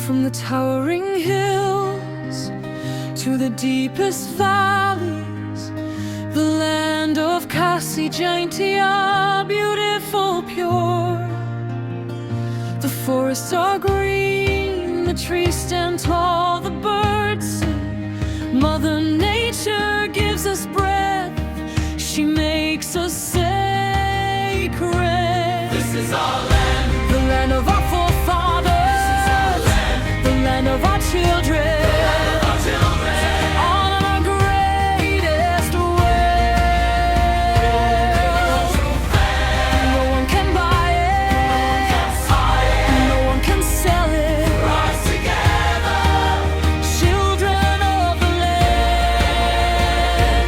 From the towering hills to the deepest valleys, the land of Khasi, Jaintia, beautiful, pure. The forests are green, the trees stand tall, the birds sing. Mother Nature gives us breath, she makes us sacred. This is our land, the land of our forefathers, of our children, all in our greatest wealth. No one can buy it, no one can sell it. Rise together, children of the land.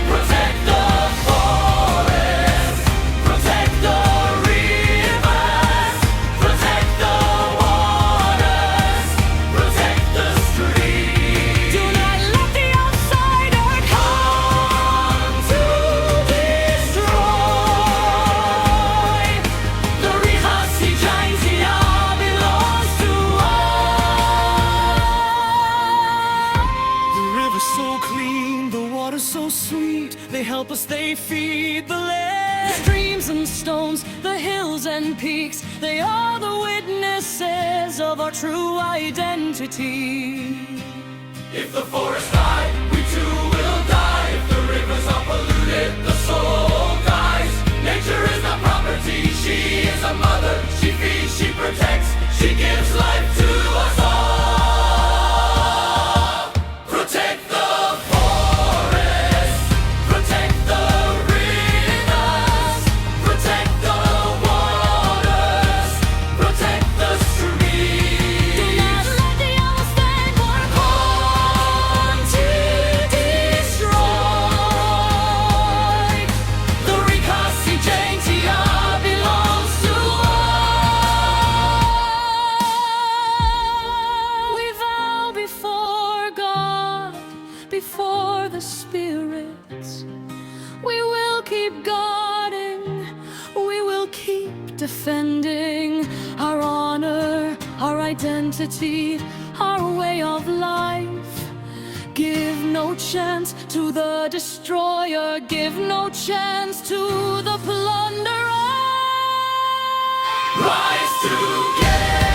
Protect the forest, protect the rivers, protect the waters, protect the streets. Do not let the outsider come to destroy. The Khasi Jaintia belongs to us. The river's so clean, the water's so sweet, they help us, they feed the land. Streams and stones, the hills and peaks, they are the witnesses of our true identity. If the forests die, we too will die. If the rivers are polluted, the soul dies. Nature is not property, she is a mother. She feeds, she protects, she gives life to us all. Protect the forest, protect the rivers, protect the waters, protect the streets. Do not let the outsider come to destroy. The Khasi Jaintia belongs to us. We vow before God, before the spirits, we will keep guarding, we will keep defending our honor, our identity, our way of life. Give no chance to the destroyer, give no chance to the plunderer. Rise together.